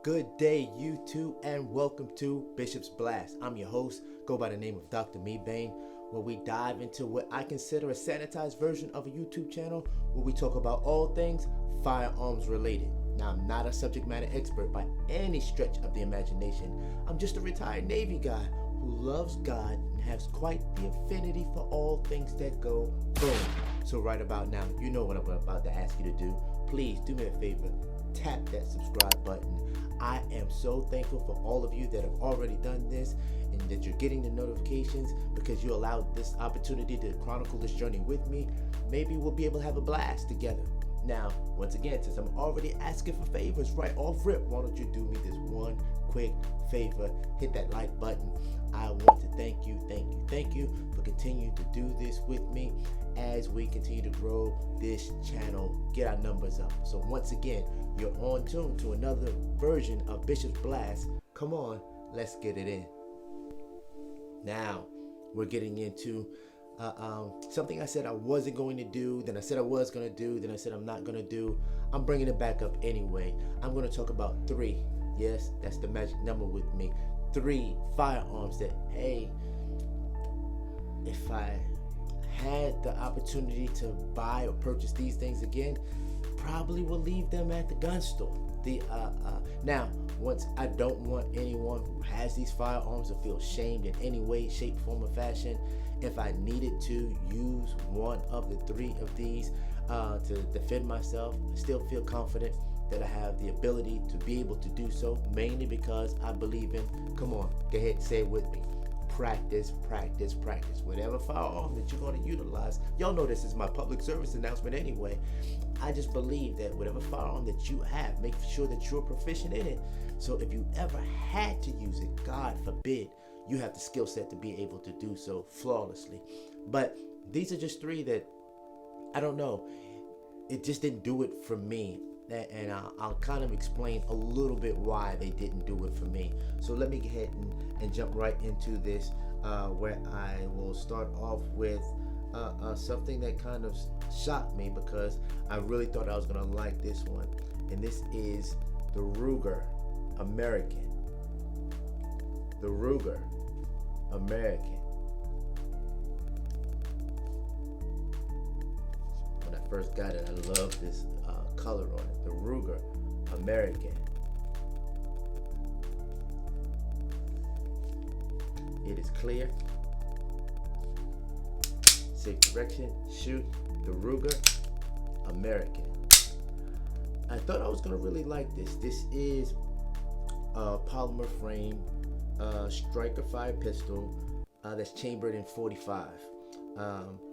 Good day, YouTube, and welcome to Bishop's Blast. I'm your host, go by the name of Dr. Mebane, where we dive into what I consider a sanitized version of a YouTube channel where we talk about all things firearms related. Now, I'm not a subject matter expert by any stretch of the imagination. I'm just a retired Navy guy who loves God and has quite the affinity for all things that go boom. So right about now, you know what I'm about to ask you to do. Please do me a favor, tap that subscribe button. I am so thankful for all of you that have already done this and that you're getting the notifications because you allowed this opportunity to chronicle this journey with me. Maybe we'll be able to have a blast together. Now, once again, since I'm already asking for favors right off rip, why don't you do me this one quick favor? Hit that like button. I want to thank you for continuing to do this with me as we continue to grow this channel, get our numbers up. So once again, you're on tune to another version of Bishop's Blast. Come on, let's get it in. Now, we're getting into something I said I wasn't going to do, then I said I was going to do, then I said I'm not going to do. I'm bringing it back up anyway. I'm going to talk about 3. Yes, that's the magic number with me. 3 firearms that, hey, if I had the opportunity to buy or purchase these things again, probably will leave them at the gun store. Now, once I don't want anyone who has these firearms to feel shamed in any way, shape, form, or fashion. If I needed to use one of the 3 of these to defend myself, I still feel confident that I have the ability to be able to do so, mainly because I believe in, come on, go ahead and say it with me, practice. Whatever firearm that you're going to utilize, y'all know this is my public service announcement anyway. I just believe that whatever firearm that you have, make sure that you're proficient in it. So if you ever had to use it, God forbid, you have the skill set to be able to do so flawlessly. But these are just 3 that, I don't know, it just didn't do it for me. And I'll kind of explain a little bit why they didn't do it for me. So let me go ahead and jump right into this, where I will start off with something that kind of shocked me because I really thought I was going to like this one. And this is the Ruger American. The Ruger American. When I first got it, I loved this color on it. The Ruger American. It is clear. Safe direction. Shoot. The Ruger American. I thought I was gonna really like this. This is a polymer frame striker fire pistol that's chambered in 45.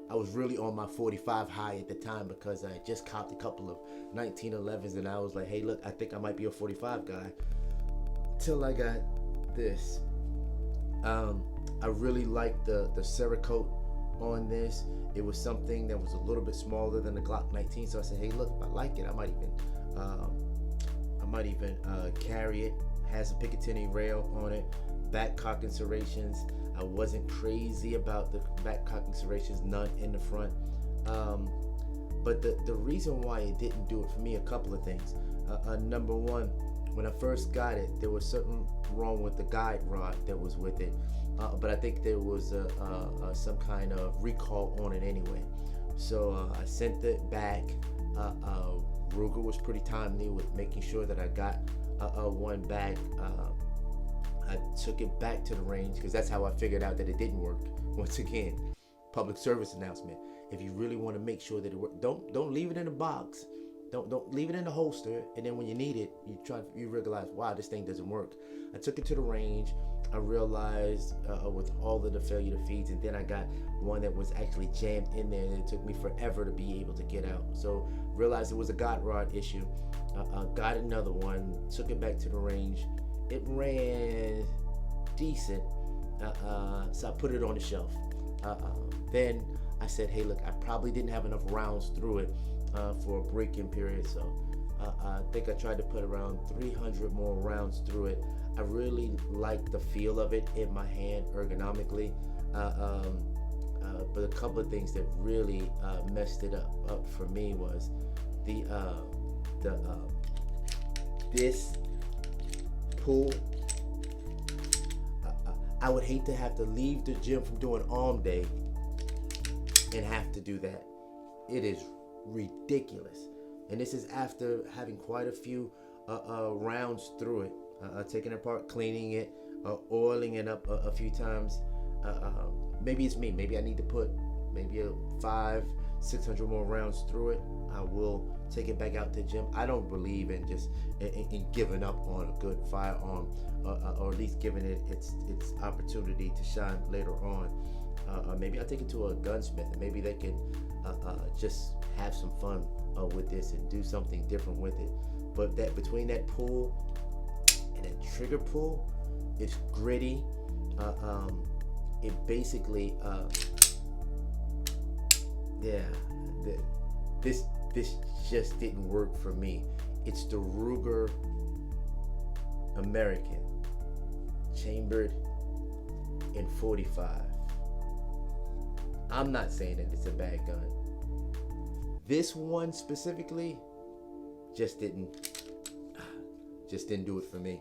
I was really on my 45 high at the time because I just copped a couple of 1911s and I was like, hey, look, I think I might be a 45 guy. Till I got this. I really liked the Cerakote on this. It was something that was a little bit smaller than the Glock 19, so I said, hey, look, if I like it, I might even carry it. Has a Picatinny rail on it, back cocking serrations. I wasn't crazy about the back cocking serrations, none in the front. But the reason why it didn't do it for me, a couple of things. Number one, when I first got it, there was something wrong with the guide rod that was with it. But I think there was some kind of recall on it anyway. So I sent it back. Ruger was pretty timely with making sure that I got one back. I took it back to the range because that's how I figured out that it didn't work. Once again, public service announcement. If you really want to make sure that it works, don't leave it in a box. Don't leave it in the holster, and then when you need it, you realize, wow, this thing doesn't work. I took it to the range. I realized with all of the failure to feeds, and then I got one that was actually jammed in there, and it took me forever to be able to get out. So realized it was a guide rod issue. Got another one, took it back to the range. It ran decent, so I put it on the shelf. Then I said, hey, look, I probably didn't have enough rounds through it for a break-in period, so I think I tried to put around 300 more rounds through it. I really liked the feel of it in my hand ergonomically, but a couple of things that really messed it up for me was this pull. I would hate to have to leave the gym from doing arm day and have to do that. It is ridiculous. And this is after having quite a few rounds through it, taking it apart, cleaning it, oiling it up a few times. Maybe it's me. Maybe I need to put maybe 500-600 more rounds through it. I will take it back out to the gym. I don't believe in just in giving up on a good firearm, or at least giving it its opportunity to shine later on. Maybe I'll take it to a gunsmith, and maybe they can just have some fun with this and do something different with it. But that between that pull and that trigger pull, it's gritty. It basically, this just didn't work for me. It's the Ruger American, chambered in .45. I'm not saying that it's a bad gun. This one specifically just didn't do it for me.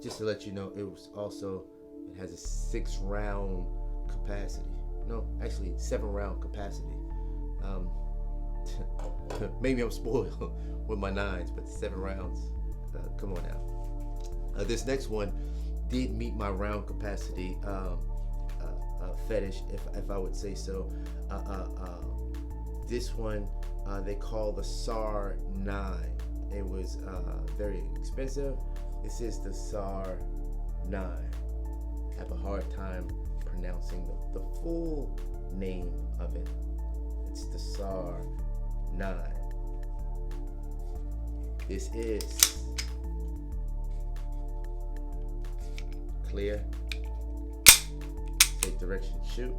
Just to let you know, it has a 6-round capacity. No, actually 7-round capacity. Maybe I'm spoiled with my 9s, but 7 rounds. Come on now. This next one did meet my round capacity fetish, if I would say so. This one they call the SARN. It was very expensive. This is the SARN. I have a hard time pronouncing the full name of it. It's the SARN. This is clear, safe direction, shoot.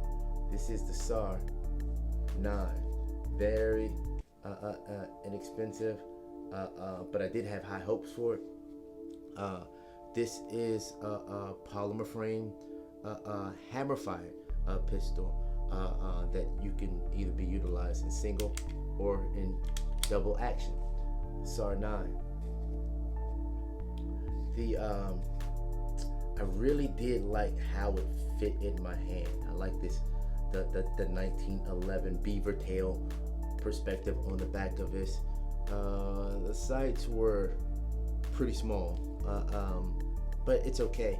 This is the SARN. Very inexpensive, but I did have high hopes for it. This is a polymer frame, hammer fired pistol that you can either be utilized in single or in double action. SARN. I really did like how it fit in my hand. I like this, the 1911 beaver tail perspective on the back of this. The sights were pretty small, but it's okay.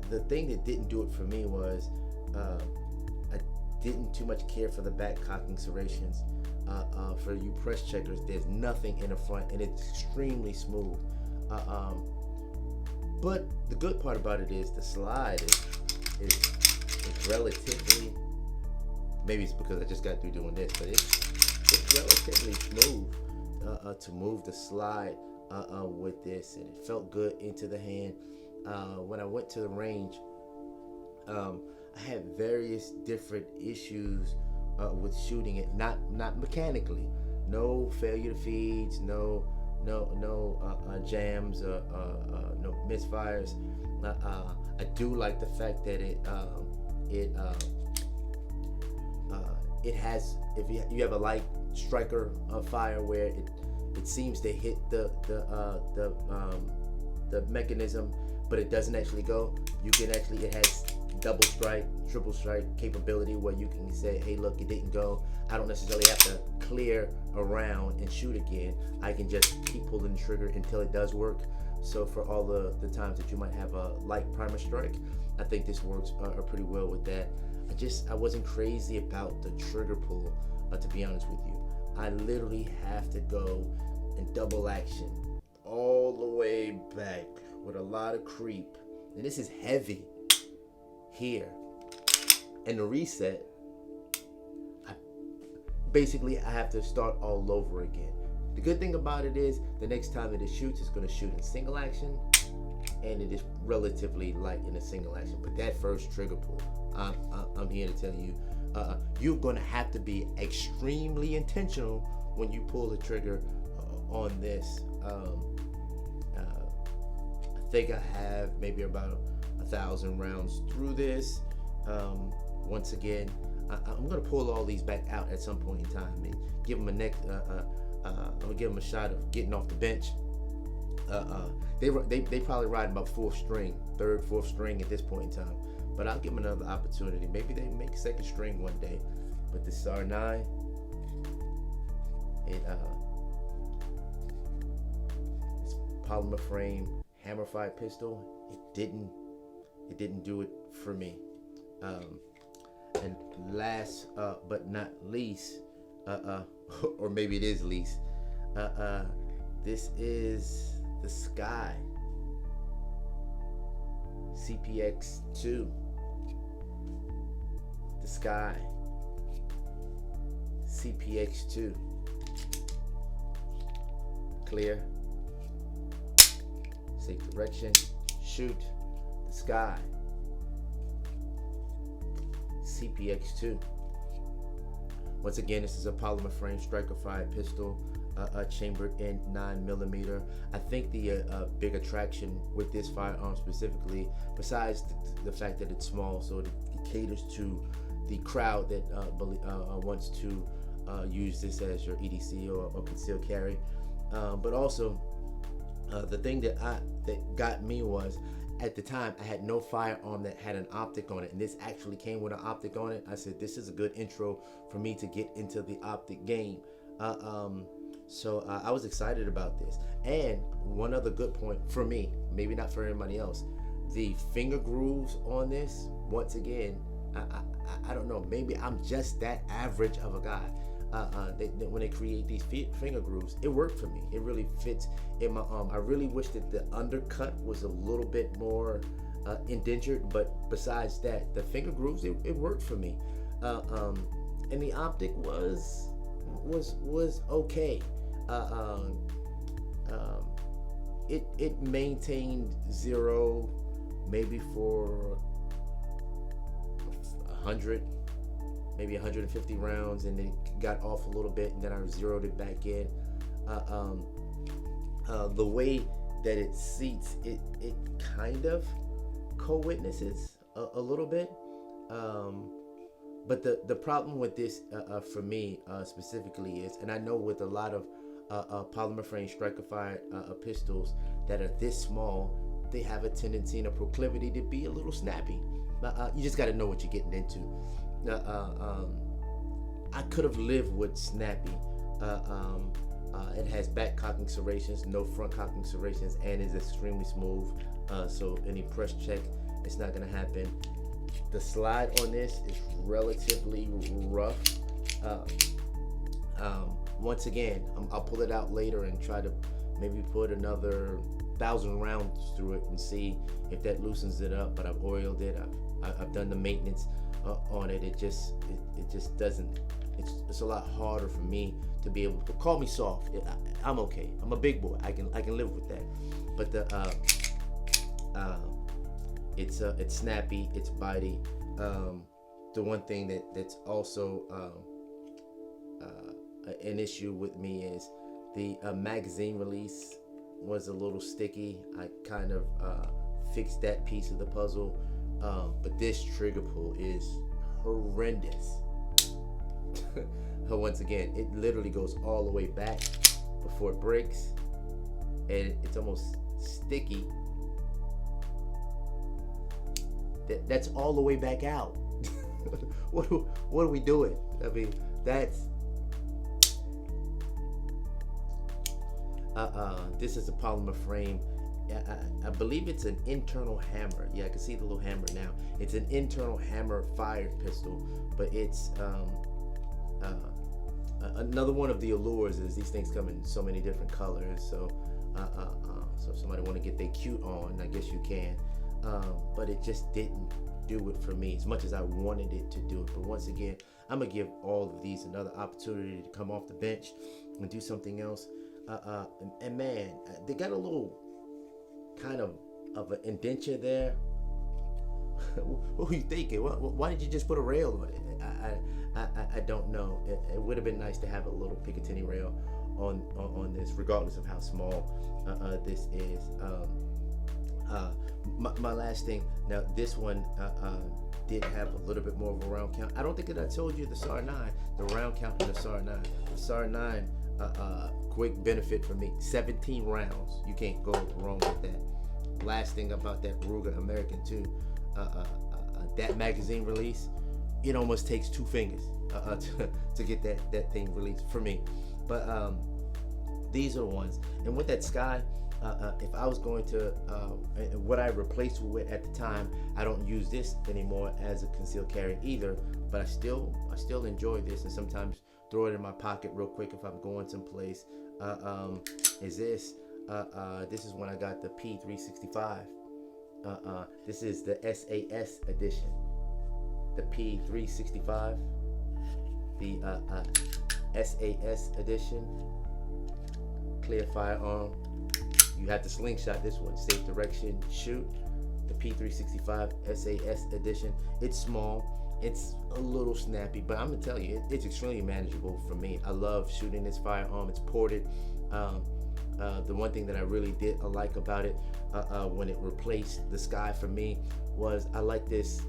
The thing that didn't do it for me was I didn't too much care for the back cocking serrations. For you press checkers, there's nothing in the front, and it's extremely smooth. But the good part about it is the slide is relatively, maybe it's because I just got through doing this, but it's relatively smooth to move the slide with this, and it felt good into the hand. When I went to the range, I had various different issues with shooting it, not mechanically, no failure to feeds, no jams, no misfires. I do like the fact that it has, if you have a light striker fire where it seems to hit the mechanism, but it doesn't actually go. You can actually, it has double strike, triple strike capability where you can say, hey, look, it didn't go. I don't necessarily have to clear around and shoot again. I can just keep pulling the trigger until it does work. So for all the times that you might have a light primer strike, I think this works pretty well with that. I wasn't crazy about the trigger pull, to be honest with you. I literally have to go in double action all the way back with a lot of creep. And this is heavy here. And the reset, I have to start all over again. The good thing about it is the next time that it shoots, it's going to shoot in single action, and it is relatively light in a single action. But that first trigger pull, I'm here to tell you, you're going to have to be extremely intentional when you pull the trigger on this. I think I have maybe about 1,000 rounds through this. Once again, I'm gonna pull all these back out at some point in time and give them I'm gonna give them a shot of getting off the bench They probably ride about third, fourth string at this point in time. But I'll give them another opportunity. Maybe they make second string one day. But the SARN, it's polymer frame, hammer-fired pistol. It didn't do it for me. And last but not least, or maybe it is least, this is the Sky CPX2. The Sky CPX2. Clear. Safe direction. Shoot. The Sky CPX2. Once again, this is a polymer frame striker-fired pistol, chambered in 9mm. I think the big attraction with this firearm specifically, besides the fact that it's small, so it caters to the crowd that wants to use this as your EDC or concealed carry, but also the thing that got me was, at the time, I had no firearm that had an optic on it, and this actually came with an optic on it. I said, this is a good intro for me to get into the optic game. So I was excited about this. And one other good point for me, maybe not for anybody else, the finger grooves on this, once again, I don't know, maybe I'm just that average of a guy. When they create these finger grooves, it worked for me. It really fits in my arm. I really wish that the undercut was a little bit more indentured, but besides that, the finger grooves, it worked for me. And the optic was okay. It maintained 0, maybe for 100. Maybe 150 rounds, and then it got off a little bit, and then I zeroed it back in. The way that it seats, it kind of co-witnesses a little bit. But the problem with this, for me specifically, is, and I know with a lot of polymer frame striker-fired pistols that are this small, they have a tendency and a proclivity to be a little snappy. You just got to know what you're getting into. I could have lived with snappy. It has back cocking serrations, no front cocking serrations, and is extremely smooth. So any press check, it's not gonna happen. The slide on this is relatively rough. Once again, I'll pull it out later and try to maybe put another 1,000 rounds through it and see if that loosens it up. But I've oiled it. I've done the maintenance on it. It just doesn't. It's a lot harder for me to be able to call me soft. I'm okay. I'm a big boy. I can live with that. But it's snappy. It's bitey. The one thing that's also an issue with me is the magazine release was a little sticky. I kind of fixed that piece of the puzzle. But this trigger pull is horrendous. Once again, it literally goes all the way back before it breaks, and it's almost sticky. That's all the way back out. What are we doing? I mean, that's this is a polymer frame. I believe it's an internal hammer. Yeah, I can see the little hammer now. It's an internal hammer fired pistol, but it's another one of the allures is these things come in so many different colors. So so if somebody want to get their cute on, I guess you can. But it just didn't do it for me as much as I wanted it to do it. But once again, I'm gonna give all of these another opportunity to come off the bench and do something else. And man, they got a little kind of an indenture there. What were you thinking? Why did you just put a rail on it? I don't know. It would have been nice to have a little Picatinny rail on this, regardless of how small this is. My last thing. Now this one did have a little bit more of a round count. I don't think that I told you the SARN 9, the round count in the SARN 9. The SARN 9 quick benefit for me. 17 rounds. You can't go wrong with that. Last thing about that Ruger American 2, that magazine release, it almost takes 2 fingers to get that thing released for me. But these are the ones. And with that Sky, if I was going to, what I replaced it with at the time, I don't use this anymore as a concealed carry either, but I still enjoy this, and sometimes throw it in my pocket real quick if I'm going someplace. Is this? This is when I got the P365. This is the SAS edition. The P365. The SAS edition. Clear firearm. You have to slingshot this one. Safe direction, shoot. The P365 SAS edition. It's small. It's a little snappy, but I'm gonna tell you, it's extremely manageable for me. I love shooting this firearm. It's ported. The one thing that I really did like about it when it replaced the Sky for me was I like this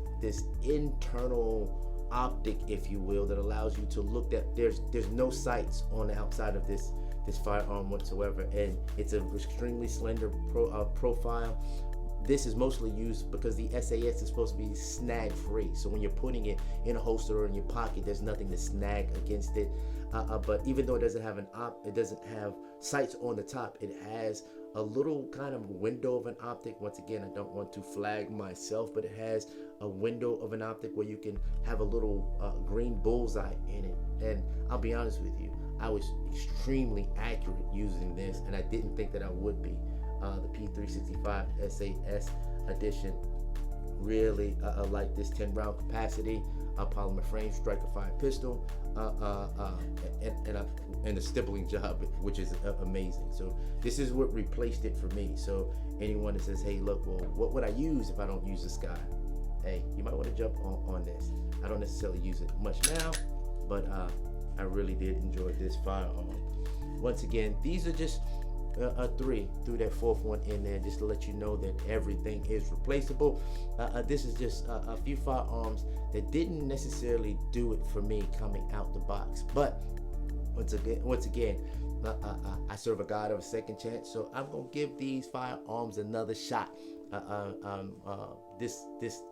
internal optic, if you will, that allows you to look at. There's no sights on the outside of this firearm whatsoever, and it's an extremely slender profile. This is mostly used because the SAS is supposed to be snag free, so when you're putting it in a holster or in your pocket, there's nothing to snag against it. But even though it doesn't have it doesn't have sights on the top, it has a little kind of window of an optic. Once again, I don't want to flag myself, but it has a window of an optic where you can have a little green bullseye in it. And I'll be honest with you, I was extremely accurate using this, and I didn't think that I would be. The P365 SAS edition, really like this 10-round capacity, polymer frame, striker fire pistol, and the stippling job, which is amazing. So this is what replaced it for me. So anyone that says, hey, look, well, what would I use if I don't use the Sky? Hey, you might want to jump on this. I don't necessarily use it much now, but I really did enjoy this firearm. Once again, these are just 3, threw that 4th one in there just to let you know that everything is replaceable. This is just a few firearms that didn't necessarily do it for me coming out the box, but once again, I serve a God of a second chance, so I'm gonna give these firearms another shot. This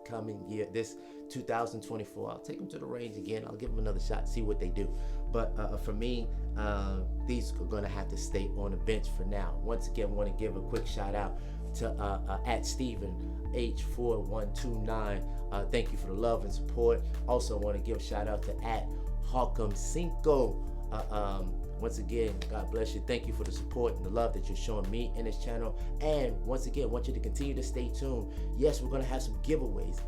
coming year, this 2024, I'll take them to the range again. I'll give them another shot, see what they do. But for me, these are gonna have to stay on the bench for now. Once again, want to give a quick shout out to at Steven H4129. Thank you for the love and support. Also want to give a shout out to at Hawcom Cinco. Once again, God bless you. Thank you for the support and the love that you're showing me in this channel. And once again, I want you to continue to stay tuned. Yes, we're going to have some giveaways.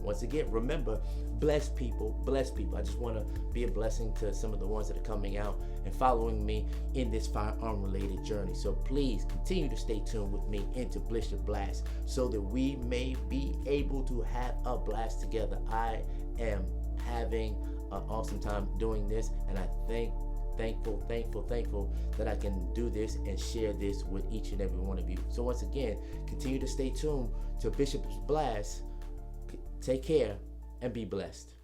Once again, remember, bless people. I just want to be a blessing to some of the ones that are coming out and following me in this firearm related journey. So please continue to stay tuned with me into Blister Blast so that we may be able to have a blast together. I am having an awesome time doing this, and I thankful that I can do this and share this with each and every one of you. So once again, continue to stay tuned to Bishop's Blast. Take care and be blessed.